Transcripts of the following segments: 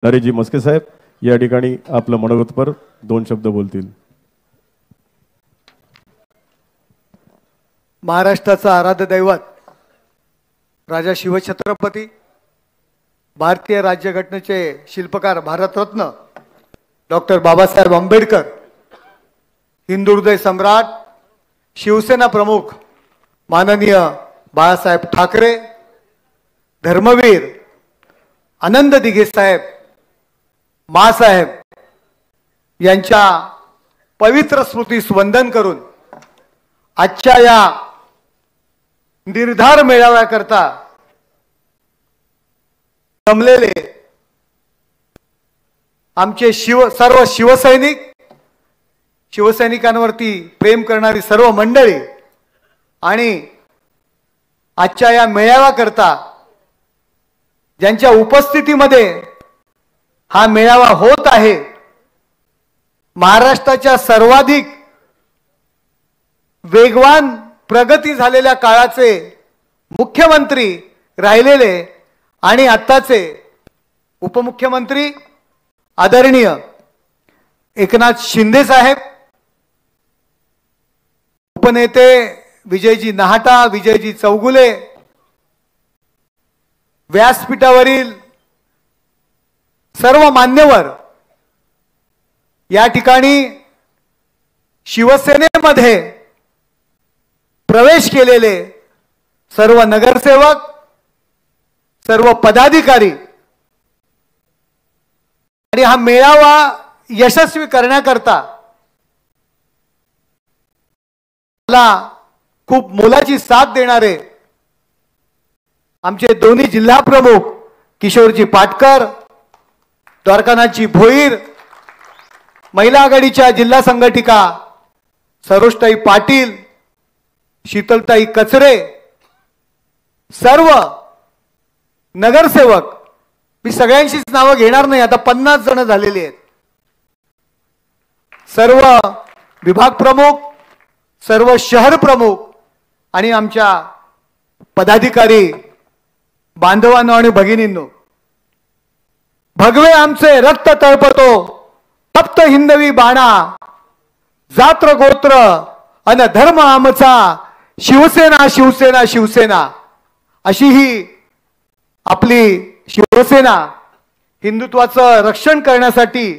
नरेशजी मस्के साहेब या ठिकाणी आपलं मनोगतपर 2 शब्द बोलतील। महाराष्ट्राचा आराध्य दैवत राजा शिवछत्रपती, भारतीय राज्यघटनेचे शिल्पकार भारतरत्न डॉक्टर बाबासाहेब आंबेडकर, हिंदू हृदय सम्राट, शिवसेना प्रमुख माननीय बाळासाहेब ठाकरे, धर्मवीर आनंद दिघे साहेब, मासाहेब यांच्या पवित्र स्मृतीस वंदन करून आजच्या या निर्धार मेळाव्याकरता जमलेले आमचे सर्व शिवसैनिक, शिवसैनिकांवरती प्रेम करणारी सर्व मंडळी आणि आजच्या या मेळाव्याकरता ज्यांच्या उपस्थितीमध्ये हा मेळावा होत आहे, महाराष्ट्राच्या सर्वाधिक वेगवान प्रगती झालेल्या काळाचे मुख्यमंत्री राहिलेले आणि आत्ताचे उपमुख्यमंत्री आदरणीय एकनाथ शिंदे साहेब, उपनेते विजयजी नाहटा, विजयजी चौगुले, व्यासपीठावरील सर्व मान्यवर, या ठिकाणी शिवसेनेमध्ये प्रवेश केलेले सर्व नगरसेवक, सर्व पदाधिकारी आणि हा मेळावा यशस्वी करण्याकरता मला खूप मोलाची साथ देणारे आमचे दोन्ही जिल्हा प्रमुख किशोरजी पाटकर, द्वारकानाथजी भोईर, महिला आघाडीच्या जिल्हा संघटिका सरोजताई पाटील, शीतलताई कचरे, सर्व नगरसेवक, मी सगळ्यांचीच नावं घेणार नाही, आता 50 जण झालेली आहेत, सर्व विभाग प्रमुख, सर्व शहर प्रमुख आणि आमच्या पदाधिकारी बांधवांनो आणि भगिनींनो, भगवे आमचे रक्त तळपतो तप्त हिंदवी बाणा, जात्र गोत्र अन धर्म आमचा, शिवसेना शिवसेना शिवसेना, अशी ही आपली शिवसेना हिंदुत्वाचं रक्षण करण्यासाठी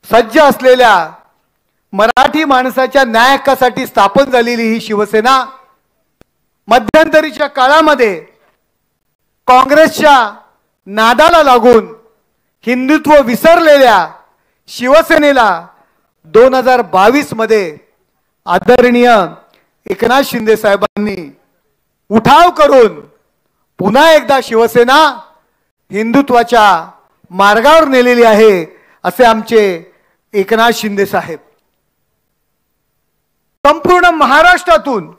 सज्ज असलेल्या मराठी माणसाच्या न्याय हक्कासाठी स्थापन झालेली ही शिवसेना मध्यंतरीच्या काळामध्ये काँग्रेसच्या नादाला लागून हिंदुत्व विसरलेल्या शिवसेनेला 2022 मध्ये आदरणीय एकनाथ शिंदे साहेबांनी उठाव करून पुन्हा एकदा शिवसेना हिंदुत्वाच्या मार्गावर नेलेली आहे, असे आमचे एकनाथ शिंदे साहेब। संपूर्ण महाराष्ट्रातून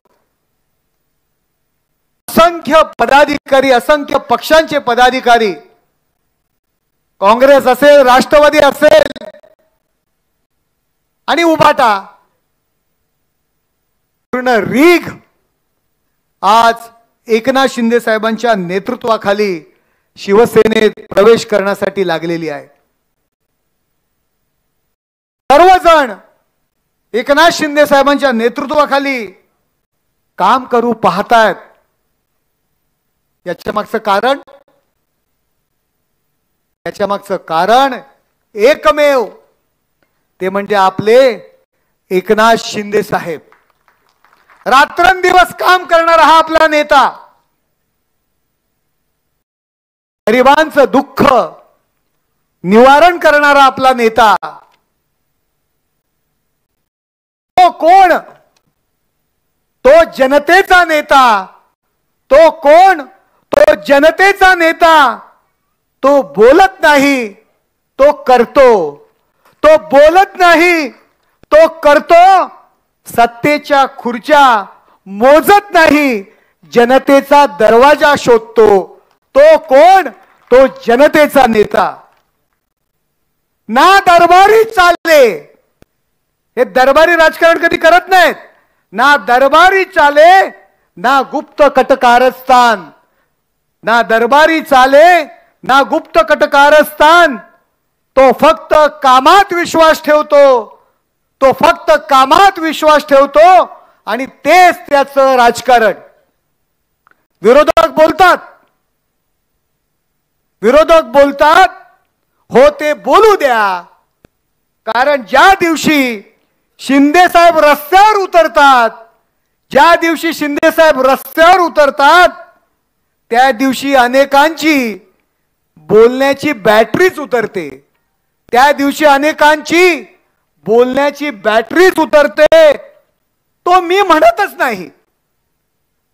असंख्य पदाधिकारी, असंख्य पक्षांचे पदाधिकारी, काँग्रेस असेल, राष्ट्रवादी असेल आणि उभाटा, पूर्ण रीग आज एकनाथ शिंदे साहेबांच्या नेतृत्वाखाली शिवसेनेत प्रवेश करण्यासाठी लागलेली आहे। सर्वजण एकनाथ शिंदे साहेबांच्या नेतृत्वाखाली काम करू पाहतायत। याच्या मागचं कारण एकमेव, ते म्हणजे आपले एकनाथ शिंदे साहेब। रात्रंदिवस काम करणारा हा आपला नेता, गरिबांचं दुःख निवारण करणारा आपला नेता, तो कोण? तो जनतेचा नेता। तो कोण? तो जनतेचा नेता। तो बोलत नाही, तो करतो। तो बोलत नाही, तो करतो। सत्तेच्या खुर्च्या मोजत नाही, जनतेचा दरवाजा शोधतो। तो कोण? तो जनतेचा नेता। ना दरबारी चालले, हे दरबारी राजकारण कधी करत नाहीत, ना दरबारी चाले ना गुप्त कटकारस्थान, ना दरबारी चाले ना गुप्त कटकारस्थान, तो फक्त कामात विश्वास ठेवतो, तो फक्त कामात विश्वास ठेवतो आणि तेच त्याचं राजकारण. विरोधक बोलतात हो ते बोलू द्या, कारण ज्या दिवशी शिंदे साहेब रस्त्यावर उतरतात, ज्या दिवशी शिंदे साहेब रस्त्यावर उतरतात त्या दिवशी अनेकांची बोलण्याची बॅटरीच उतरते, त्या दिवशी अनेकांची बोलण्याची बॅटरीच उतरते. तो मी म्हणतच नाही,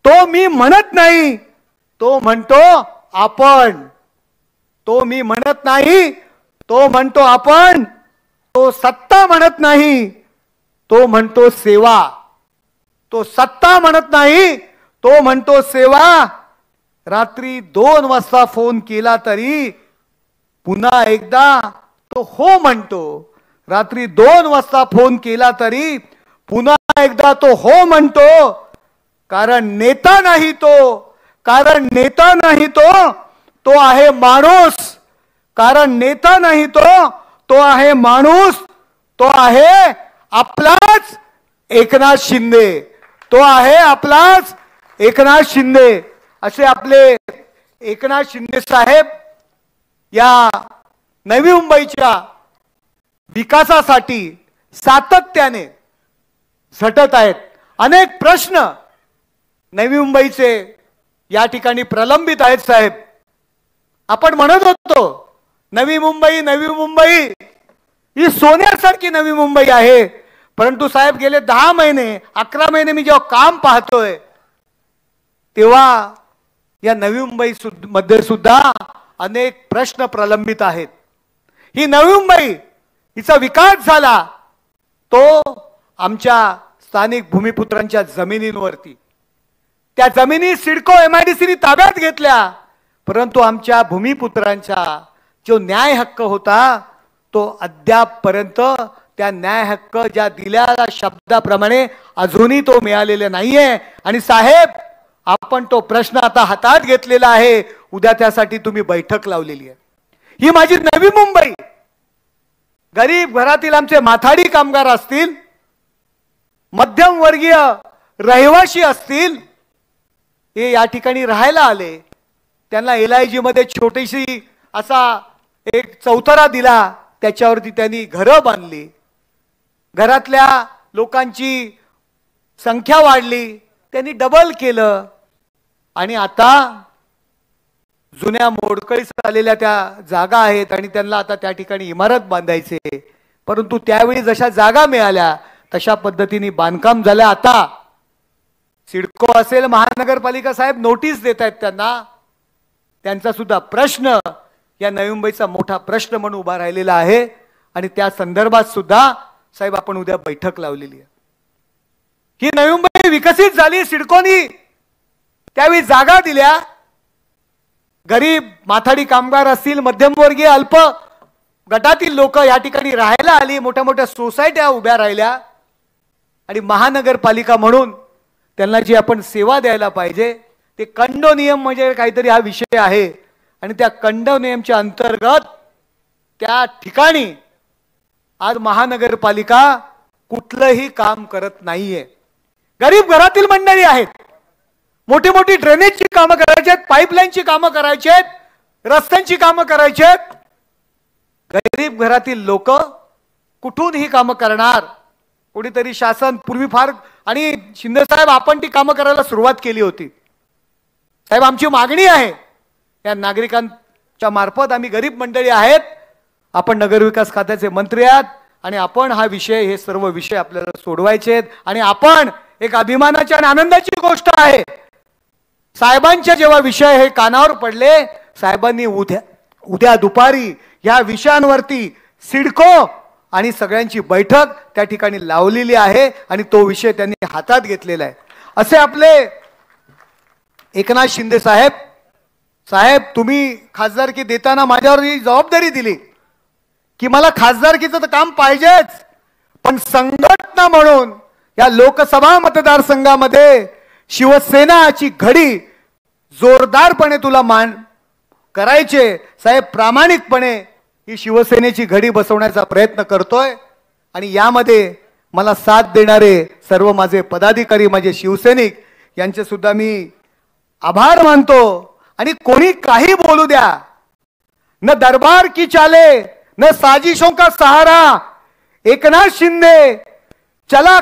तो मी म्हणत नाही, तो म्हणतो आपण. तो मी म्हणत नाही, तो म्हणतो आपण. तो सत्ता म्हणत नाही, तो म्हणतो सेवा. तो सत्ता म्हणत नाही, तो म्हणतो सेवा. रात्री 2 वाजता फोन केला तरी पुन्हा एकदा तो हो म्हणतो. रात्री 2 वाजता फोन केला तरी पुन्हा एकदा तो हो म्हणतो. कारण नेता नाही तो, कारण नेता नाही तो, तो आहे माणूस. कारण नेता नाही तो, तो आहे माणूस. तो आहे आपलाच एकनाथ शिंदे. तो आहे आपलाच एकनाथ शिंदे. असे आपले एकनाथ शिंदे साहेब या नवी मुंबईच्या विकासासाठी सातत्याने झटत आहेत. अनेक प्रश्न नवी मुंबईचे या ठिकाणी प्रलंबित आहेत साहेब. आपण म्हणत होतो नवी मुंबई, नवी मुंबई ही सोन्यासारखी नवी मुंबई आहे. परंतु साहेब गेले 10 महिने 11 महिने मी जेव्हा काम पाहतोय तेव्हा या नवी मुंबई मध्ये सुद्धा अनेक प्रश्न प्रलंबित आहेत. ही नवी मुंबई हिचा विकास झाला तो आमच्या स्थानिक भूमिपुत्रांच्या जमिनींवरती. त्या जमिनी सिडको MIDC ताब्यात घेतल्या, परंतु आमच्या भूमिपुत्रांचा जो न्याय हक्क होता तो अद्यापपर्यंत त्या न्याय हक्क ज्या दिलेल्या शब्दाप्रमाणे अजूनही तो मिळालेला नाहीये. आणि साहेब आपण तो प्रश्न आता हातात घेतलेला आहे. उद्या त्यासाठी तुम्ही बैठक लावलेली आहे. ही माझी नवी मुंबई. गरीब घरातील आमचे माथाडी कामगार असतील, मध्यमवर्गीय रहिवासी असतील, हे या ठिकाणी राहायला आले. त्यांना LIG मध्ये छोटीशी असा एक चौथरा दिला, त्याच्यावरती त्यांनी घरं बांधली. घरातल्या लोकांची संख्या वाढली, त्यांनी डबल केलं. आणि आता जुन्या मोडकळीस आलेल्या त्या जागा आहेत आणि त्यांना आता त्या ठिकाणी इमारत बांधायचे. परंतु त्यावेळी जशा जागा मिळाल्या तशा पद्धतीने बांधकाम झालं. आता सिडको असेल, महानगरपालिका साहेब नोटीस देत आहेत त्यांना. त्यांचा सुद्धा प्रश्न या नवी मुंबईचा मोठा प्रश्न म्हणून उभा राहिलेला आहे. आणि त्या संदर्भात सुद्धा साहेब आपण उद्या बैठक लावलेली आहे. ही नवी मुंबई विकसित झाली सिडकोनी, त्यावेळी जागा दिल्या. गरीब माथाडी कामगार असतील, मध्यमवर्गीय अल्प गटातील लोक या ठिकाणी राहायला आली. मोठ्या मोठ्या सोसायट्या उभ्या राहिल्या. आणि महानगरपालिका म्हणून त्यांना जी आपण सेवा द्यायला पाहिजे ते कंडो नियम म्हणजे काहीतरी हा विषय आहे. आणि त्या कंडो नियमच्या अंतर्गत त्या ठिकाणी आज महानगरपालिका कुठलंही काम करत नाहीये. गरीब घरातील मंडळी आहेत, मोठी मोठी ड्रेनेजची कामं करायची आहेत, पाईपलाईनची कामं करायची आहेत, रस्त्यांची कामं करायची आहेत. गरीब घरातील लोक कुठून ही कामं करणार? कोणीतरी शासन पूर्वी फार आणि शिंदे साहेब आपण ती कामं करायला सुरुवात केली होती. साहेब आमची मागणी आहे या नागरिकांच्या मार्फत, आम्ही गरीब मंडळी आहेत, आपण नगरविकास खात्याचे मंत्री आहात आणि आपण हा विषय, हे सर्व विषय आपल्याला सोडवायचे आहेत. आणि आपण एक अभिमानाची आणि आनंदाची गोष्ट आहे, साहेबांच्या जेव्हा विषय हे कानावर पडले, साहेबांनी उद्या दुपारी या विषयांवरती सिडको आणि सगळ्यांची बैठक त्या ठिकाणी लावलेली आहे आणि तो विषय त्यांनी हातात घेतलेला आहे. असे आपले एकनाथ शिंदे साहेब, साहेब तुम्ही खासदारकी देताना माझ्यावर ही जबाबदारी दिली की मला खासदारकीचं तर काम पाहिजेच, पण संघटना म्हणून या लोकसभा मतदारसंघामध्ये शिवसेनाची घडी जोरदारपणे तुला करायचे साहेब प्रामाणिकपणे ही शिवसेनेची घडी बसवण्याचा प्रयत्न करतोय आणि यामध्ये मला साथ देणारे सर्व माझे पदाधिकारी माझे शिवसैनिक यांचे सुद्धा मी आभार मानतो। आणि कोणी काही बोलू द्या, न दरबार की चाले न साजिशों का सहारा, एकनाथ शिंदे चला